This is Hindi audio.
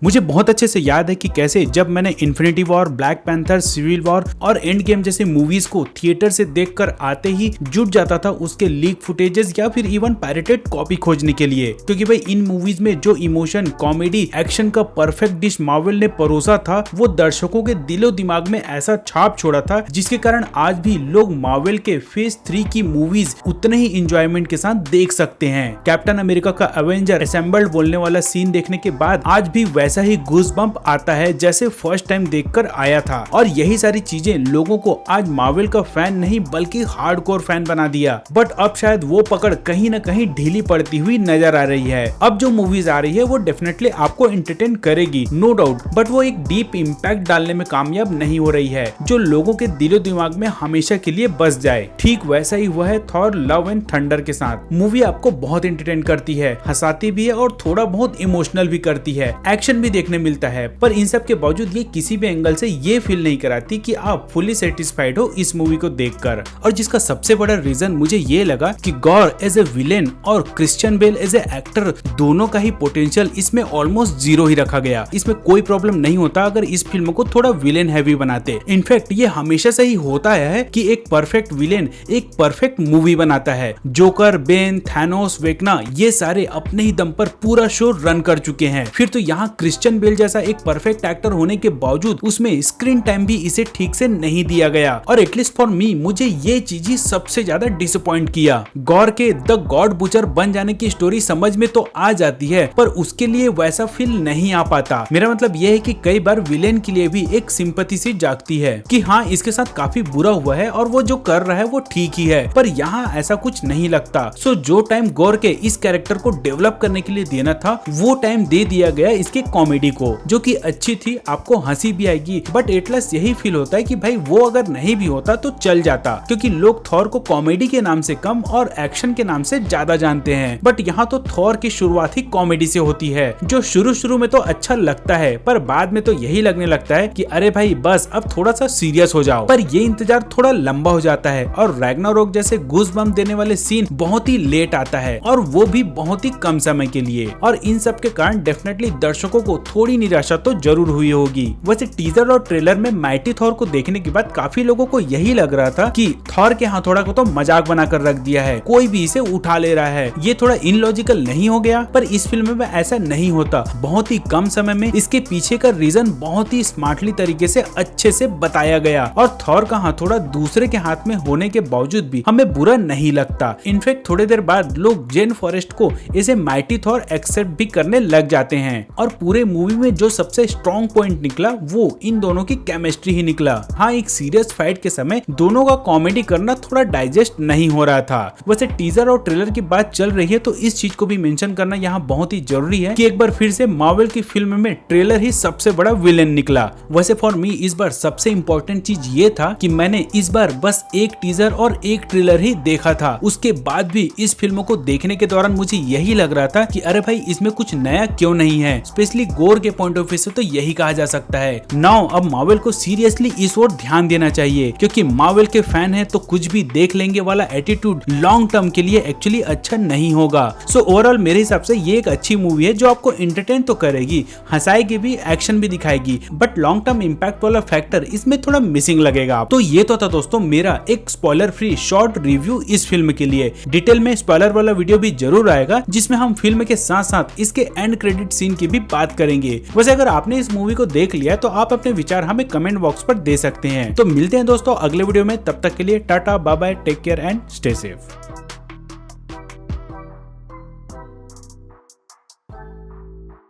मुझे बहुत अच्छे से याद है कि कैसे जब मैंने Infinity War, Black Panther, Civil War और एंड गेम जैसे मूवीज को थिएटर से देखकर आते ही जुट जाता था उसके लीक फुटेजेस या फिर इवन पायरेटेड कॉपी खोजने के लिए, क्योंकि भाई इन मूवीज में जो इमोशन, कॉमेडी, एक्शन का परफेक्ट डिश मार्वल ने परोसा था वो दर्शकों के दिलो दिमाग में ऐसा छाप छोड़ा था जिसके कारण आज भी लोग मार्वल के फेज 3 की मूवीज उतने ही इंजॉयमेंट के साथ देख सकते हैं। कैप्टन अमेरिका का एवेंजर असेंबल्ड बोलने वाला सीन देखने के बाद आज भी वैसा ही गूज़बम्प आता है जैसे फर्स्ट टाइम देखकर आया था, और यही सारी चीजें लोगों को आज मार्वल का फैन नहीं बल्कि हार्डकोर फैन बना दिया। बट अब शायद वो पकड़ कहीं न कहीं ढीली पड़ती हुई नजर आ रही है। अब जो मूवीज आ रही है वो डेफिनेटली आपको एंटरटेन करेगी, नो डाउट, बट वो एक डीप इम्पैक्ट डालने में कामयाब नहीं हो रही है जो लोगों के दिलो दिमाग में हमेशा के लिए बस जाए। ठीक वैसा ही हुआ है थॉर लव एंड थंडर के साथ। मूवी आपको बहुत एंटरटेन करती है, हंसाती भी है और थोड़ा बहुत इमोशनल भी करती है, एक्शन भी देखने मिलता है, पर इन सब के बावजूद ये किसी भी एंगल से ये फील नहीं कराती कि आप फुली सेटिस्फाइड हो इस मूवी को देखकर। और जिसका सबसे बड़ा रीजन मुझे ये लगा कि गॉर एज ए विलेन और Christian Bale as a actor दोनों का ही पोटेंशियल इसमें ऑलमोस्ट जीरो ही रखा गया। इसमें कोई प्रॉब्लम नहीं होता अगर इस फिल्म को थोड़ा विलेन हैवी बनाते। इनफैक्ट ये हमेशा से ही होता है कि एक परफेक्ट विलेन एक परफेक्ट मूवी बनाता है। जोकर, बेन, थैनोस, वेक्ना ये सारे अपने ही दम पर पूरा शो रन कर चुके हैं। फिर तो यहाँ क्रिश्चियन बेल जैसा एक परफेक्ट एक्टर होने के बावजूद उसमें स्क्रीन टाइम भी इसे ठीक से नहीं दिया गया, और एटलीस्ट फॉर मी मुझे ये चीज ही सबसे ज्यादा डिसअपॉइंट किया। गॉर के द गॉड बुचर बन जाने की स्टोरी समझ में तो आ जाती है पर उसके लिए वैसा फील नहीं आ पाता। मेरा मतलब यह है कि कई बार विलेन के लिए भी एक सिंपैथी सी जागती है कि हाँ इसके साथ काफी बुरा हुआ है और वो जो कर रहा है वो ठीक ही है, पर यहाँ ऐसा कुछ नहीं लगता। सो जो टाइम गॉर के इस कैरेक्टर को डेवलप करने के लिए देना था वो टाइम दे दिया गया इसके कॉमेडी को, जो कि अच्छी थी, आपको हंसी भी आएगी, बट एटलीस्ट यही फील होता है कि भाई वो अगर नहीं भी होता तो चल जाता, क्योंकि लोग थॉर को कॉमेडी के नाम से कम और एक्शन के नाम से ज्यादा जानते हैं। बट यहाँ तो थॉर की शुरुआत ही कॉमेडी से होती है जो शुरू में तो अच्छा लगता है पर बाद में तो यही लगने लगता है कि अरे भाई बस अब थोड़ा सा सीरियस हो जाओ। पर ये इंतजार थोड़ा लंबा हो जाता है और रैग्नारोक जैसे गूज़बम्प देने वाले सीन बहुत ही लेट आता है और वो भी बहुत ही कम समय के लिए, और इन सब के कारण डेफिनेटली दर्शकों को थोड़ी निराशा तो जरूर हुई होगी। वैसे टीजर और ट्रेलर में माइटी थॉर को देखने के बाद काफी लोगों को यही लग रहा था कि थॉर के हथौड़ा को तो मजाक बनाकर रख दिया है, कोई भी इसे उठा ले रहा है, ये थोड़ा इनलॉजिकल नहीं हो गया? पर इस फिल्म में ऐसा नहीं होता। बहुत ही कम समय में इसके पीछे का रीजन बहुत ही स्मार्टली तरीके से अच्छे से बताया गया, और थॉर का हथौड़ा दूसरे के हाथ में होने के बावजूद भी हमें बुरा नहीं लगता। इनफैक्ट थोड़ी देर बाद लोग जेन फॉरेस्ट को इसे माइटी थॉर एक्सेप्ट भी करने लग जाते हैं, और पूरे मूवी में जो सबसे स्ट्रॉन्ग पॉइंट निकला वो इन दोनों की केमिस्ट्री ही निकला। हाँ, एक सीरियस फाइट के समय दोनों का कॉमेडी करना थोड़ा डाइजेस्ट नहीं हो रहा था। वैसे टीजर और ट्रेलर की बात चल रही है तो इस चीज को भी मेंशन करना यहाँ बहुत ही जरूरी है कि एक बार फिर से मार्वल की फिल्म में ट्रेलर ही सबसे बड़ा विलेन निकला। वैसे फॉर मी इस बार सबसे इम्पोर्टेंट चीज ये था कि मैंने इस बार बस एक टीजर और एक ट्रेलर ही देखा था। उसके बाद भी इस फिल्म को देखने के दौरान मुझे यही लग रहा था कि अरे भाई इसमें कुछ नया क्यों नहीं है। स्पेशली गोर के पॉइंट ऑफ व्यू से तो यही कहा जा सकता है। नाउ अब मार्वल को सीरियसली इस ओर ध्यान देना चाहिए, क्योंकि मार्वल के फैन है तो कुछ भी देख लेंगे वाला एटीट्यूड लॉन्ग टर्म के लिए एक्चुअली अच्छा नहीं होगा। सो ओवरऑल मेरे हिसाब से ये एक अच्छी मूवी है जो आपको एंटरटेन तो करेगी, हंसाएगी भी, एक्शन भी दिखाएगी, बट लॉन्ग टर्म इम्पैक्ट वाला फैक्टर इसमें थोड़ा मिसिंग लगेगा। तो ये तो था दोस्तों मेरा एक स्पॉइलर फ्री शॉर्ट रिव्यू इस फिल्म के लिए। डिटेल में स्पॉइलर वाला वीडियो भी जरूर आएगा जिसमें हम फिल्म के साथ साथ इसके एंड क्रेडिट सीन की भी बात करेंगे। वैसे अगर आपने इस मूवी को देख लिया तो आप अपने विचार हमें कमेंट बॉक्स पर दे सकते हैं। तो मिलते हैं दोस्तों अगले वीडियो में, तब तक के लिए tata bye bye, take care and stay safe.